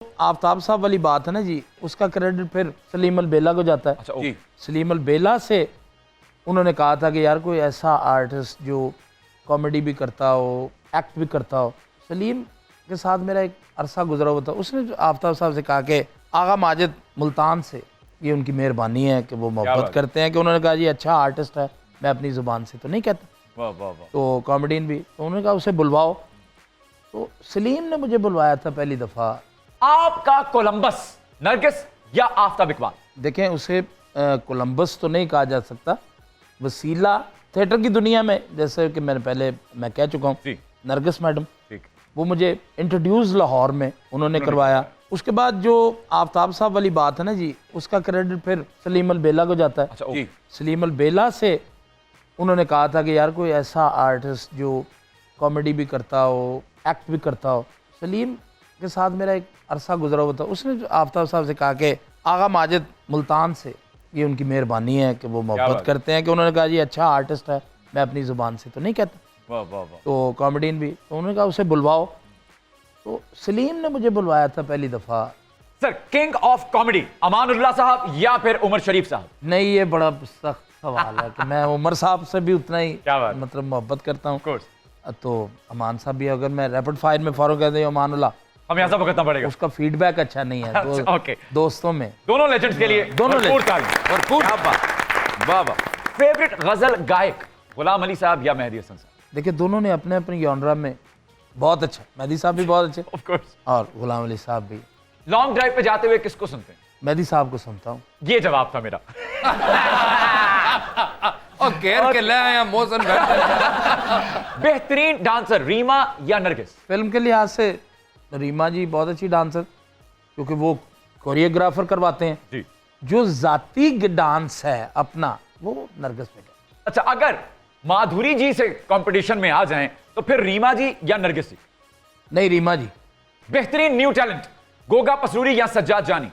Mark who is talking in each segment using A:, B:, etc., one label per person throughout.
A: आफ्ताब साहब वाली बात है ना जी, उसका क्रेडिट फिर सलीम अल बेला को जाता है।
B: अच्छा, जी।
A: सलीम अल बेला से उन्होंने कहा था कि यार कोई ऐसा आर्टिस्ट जो कॉमेडी भी करता हो, एक्ट भी करता हो। सलीम के साथ मेरा एक अरसा गुजरा हुआ था। उसने जो आफ्ताब साहब से कहा कि आगा माजिद मुल्तान से, ये उनकी मेहरबानी है कि वो मोहब्बत करते हैं, कि उन्होंने कहा जी अच्छा आर्टिस्ट है, मैं अपनी ज़ुबान से तो नहीं कहता।
B: वाह वाह वाह।
A: तो कॉमेडियन भी, तो उन्होंने कहा उसे बुलवाओ। तो सलीम ने मुझे बुलवाया था पहली दफ़ा।
B: आपका कोलंबस नरगिस या आफ्ताब इकबाल?
A: देखें, उसे कोलंबस तो नहीं कहा जा सकता। वसीला थिएटर की दुनिया में, जैसे कि मैं कह चुका हूँ, नरगिस मैडम,
B: ठीक,
A: वो मुझे इंट्रोड्यूस लाहौर में उन्होंने करवाया। उसके बाद जो आफ्ताब साहब वाली बात है ना जी, उसका क्रेडिट फिर सलीम अल बेला को जाता है।
B: अच्छा, जी।
A: सलीम अल बेला से उन्होंने कहा था कि यार कोई ऐसा आर्टिस्ट जो कॉमेडी भी करता हो, एक्ट भी करता हो। सलीम के साथ मेरा एक अरसा गुजरा हुआ था। उसने जो आफ्ताब साहब से कहा कि आगा माजिद मुल्तान से, ये उनकी मेहरबानी है कि वो मोहब्बत करते हैं, कि उन्होंने कहा जी अच्छा आर्टिस्ट है, मैं अपनी ज़ुबान से तो नहीं कहता।
B: वाह वाह वाह।
A: तो कॉमेडियन भी, तो उन्होंने कहा उसे बुलवाओ। तो सलीम ने मुझे बुलवाया था पहली दफ़ा।
B: Sir, king of comedy Amanullah साहब या फिर उमर शरीफ साहब?
A: नहीं, ये बड़ा सख्त सवाल है कि मैं उमर साहब से भी उतना ही मतलब मोहब्बत करता हूँ। तो अमान साहब भी, अगर मैं रैपिड फायर में फौरन कहते हैं अमानुल्लाह,
B: हमें ऐसा भुगतना पड़ेगा।
A: उसका फीडबैक अच्छा नहीं है।
B: ओके,
A: दोस्तों में
B: दोनों लेजेंड्स के लिए
A: दोनों
B: भरपूर वाह वाह। फेवरेट गजल गायक गुलाम अली साहब या मेहदी हसन साहब?
A: देखिए, दोनों ने अपने अपने जॉनरा में बहुत अच्छा, मेहदी साहब भी बहुत अच्छे
B: ऑफ कोर्स,
A: और गुलाम अली साहब भी।
B: लॉन्ग ड्राइव पे जाते हुए किसको सुनते हैं?
A: मेहदी साहब को सुनता हूँ।
B: ये जवाब था मेरा।
C: और घेर के ले आया मौसम।
B: बेहतरीन डांसर रीमा या नरगिस?
A: फिल्म के लिहाज से रीमा जी बहुत अच्छी डांसर, क्योंकि वो कोरियोग्राफर करवाते हैं
B: जी।
A: जो जाती डांस है अपना, वो नरगिस पे।
B: अच्छा, अगर माधुरी जी से कंपटीशन में आ जाएं तो फिर रीमा जी या नरगिस जी?
A: नहीं, रीमा जी।
B: बेहतरीन न्यू टैलेंट गोगा पसरूरी या सज्जाद जानी?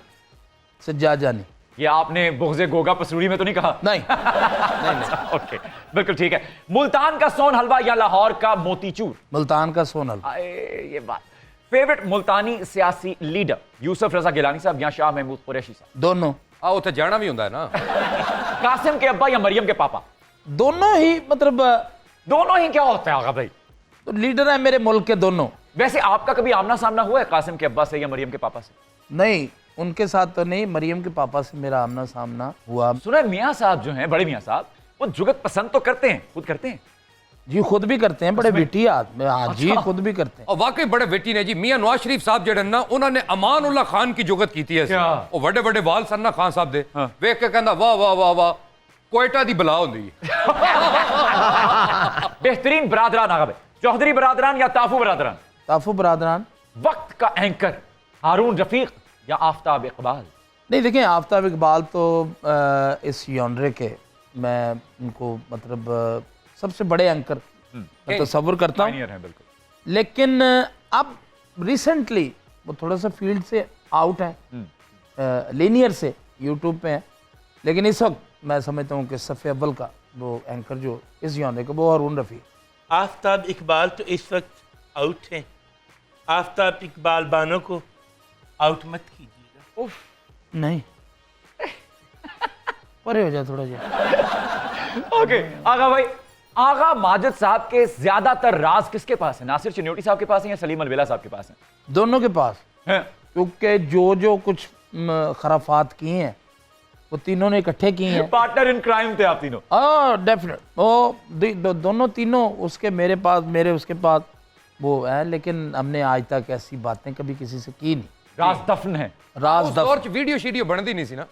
A: सज्जाद जानी।
B: ये आपने बुग़्ज़े गोगा पसरूरी में तो नहीं कहा?
A: नहीं, नहीं।
B: ओके, बिल्कुल ठीक है। मुल्तान का सोन हलवा या लाहौर का मोतीचूर?
A: मुल्तान का सोन हलवा।
B: ये बात। फेवरेट मुल्तानी सियासी लीडर यूसुफ रजा गिलानी साहब या शाह महमूद कुरैशी साहब?
A: दोनों।
C: उत्थे जाना भी होता है ना।
B: कासिम के अब्बा या मरियम के पापा?
A: दोनों ही, मतलब
B: दोनों ही क्या होता है आगा भाई?
A: तो लीडर है मेरे मुल्क के दोनों।
B: वैसे आपका कभी आमना सामना हुआ है कासिम के अब्बा से या मरियम के पापा से?
A: नहीं, उनके साथ तो नहीं, मरियम के पापा से मेरा आमना सामना हुआ।
B: सुना है मियाँ साहब जो हैं, बड़े मियाँ साहब, वो जुगत पसंद तो करते हैं, खुद करते हैं
A: जी, खुद भी करते हैं, बड़े बेटी आदमी। हाँ जी, खुद भी करते हैं।
C: और वाकई बड़े बेटी ने जी। मियां नवाज शरीफ साहब जेडे ना, उन्होंने अमानुल्लाह खान की जुगत की है। वो बड़े बड़े वाल सन ना खान साहब दे, वेख के कहंदा वाह वाह वाह वाह, कोयटा दी बला होंदी है।
B: बेहतरीन बरादरान आगा भाई, चौधरी बरादरान या ताफू बरादरान?
A: ताफू बरादरान।
B: वक्त का एंकर हारून रफीक या आफ्ताब इकबाल?
A: नहीं, देखें, आफ्ताब इकबाल तो इस जॉनरे के, मैं उनको मतलब सबसे बड़े एंकर तस्वुर करता हूँ। लेकिन अब रिसेंटली वो थोड़ा सा फील्ड से आउट है, लीनियर से यूट्यूब पे है। लेकिन इस वक्त मैं समझता हूँ कि सफ़े अव्वल का वो एंकर जो इस जॉनरे का, वो हारून रफ़ीक।
D: आफ्ताब इकबाल तो इस वक्त आउट है। आफ्ताब इकबाल बानो को आउट मत कीजिएगा।
B: उफ,
A: नहीं, परे हो जाए थोड़ा जा।
B: ओके आगा भाई, आगा माजिद साहब के ज्यादातर राज किसके पास है? नासिर चिन्योटी साहब के पास है या सलीम अलवेला साहब के पास है?
A: दोनों के पास
B: हैं?
A: क्योंकि जो कुछ खराफात किए हैं वो तीनों ने इकट्ठे किए हैं।
B: पार्टनर इन क्राइम थे आप तीनों।
A: डेफिनेट, वो दोनों तीनों, उसके मेरे पास, मेरे उसके पास, वो है। लेकिन हमने आज तक ऐसी बातें कभी किसी से की नहीं।
B: राज दफन है।
A: राज दफन।
C: वीडियो शीडियो बनती नहीं सी ना।